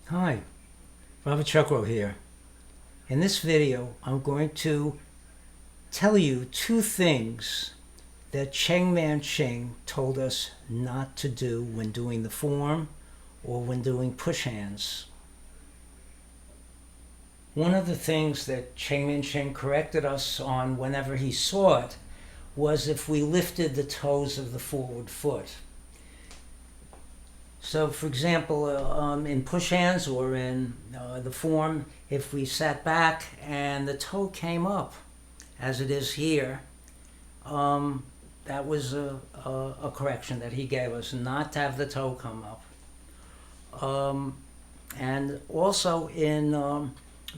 Hi, Robert Chuckrow here. In this video, I'm going to tell you two things that Cheng Man-ch'ing told us not to do when doing the form or when doing push hands. One of the things that Cheng Man-ch'ing corrected us on whenever he saw it was if we lifted the toes of the forward foot. So, for example, in push hands or in the form, if we sat back and the toe came up, as it is here, that was a correction that he gave us, not to have the toe come up. And also in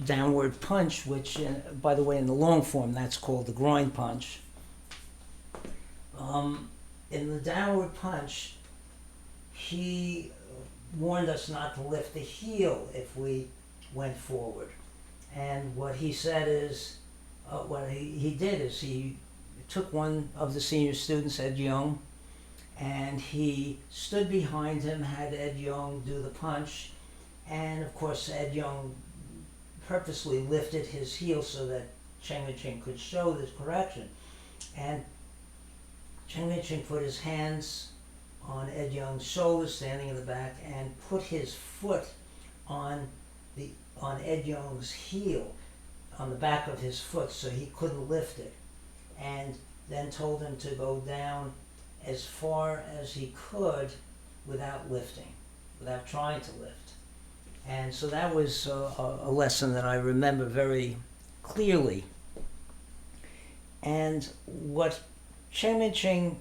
downward punch, which, by the way, in the long form, that's called the groin punch. In the downward punch, he warned us not to lift the heel if we went forward. And what he said is, what he did is he took one of the senior students, Ed Young, and he stood behind him, had Ed Young do the punch, and of course Ed Young purposely lifted his heel so that Cheng Man-ch'ing could show this correction. And Cheng Man-ch'ing put his hands on Ed Young's shoulders, standing in the back, and put his foot on Ed Young's heel, on the back of his foot, so he couldn't lift it, and then told him to go down as far as he could without lifting, without trying to lift. And so that was a lesson that I remember very clearly. And what Cheng Man-ch'ing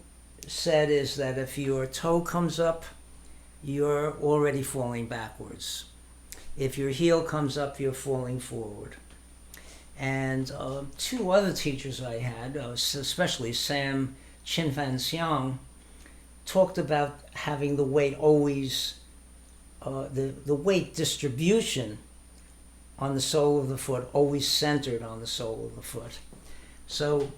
said is that if your toe comes up, you're already falling backwards. If your heel comes up, you're falling forward. And two other teachers I had, especially Sam Chin-Fan-Siang, talked about having the weight always, the weight distribution on the sole of the foot always centered on the sole of the foot. So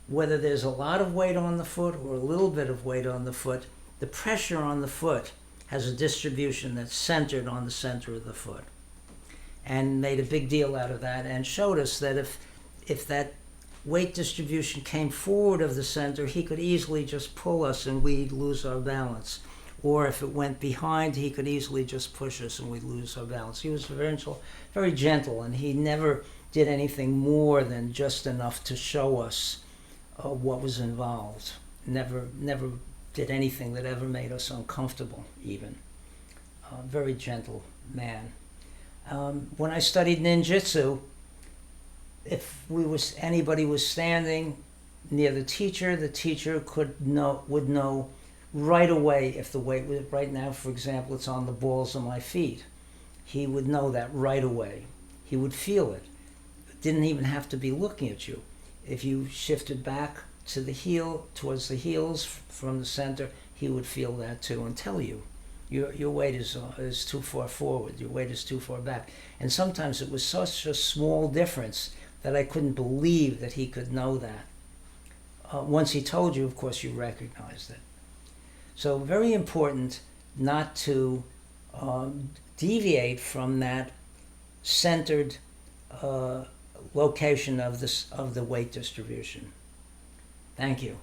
whether there's a lot of weight on the foot or a little bit of weight on the foot, the pressure on the foot has a distribution that's centered on the center of the foot. And made a big deal out of that and showed us that if that weight distribution came forward of the center, he could easily just pull us and we'd lose our balance. Or if it went behind, he could easily just push us and we'd lose our balance. He was very gentle, and he never did anything more than just enough to show us what was involved. Never did anything that ever made us uncomfortable, even. Very gentle man. When I studied ninjutsu, if anybody was standing near the teacher would know right away if the weight was, right now, for example, it's on the balls of my feet. He would know that right away. He would feel it. Didn't even have to be looking at you. If you shifted back to the heel, towards the heels from the center, he would feel that too and tell you, your weight is too far forward, your weight is too far back. And sometimes it was such a small difference that I couldn't believe that he could know that. Once he told you, of course, you recognized it. So very important not to deviate from that centered location of the weight distribution. Thank you.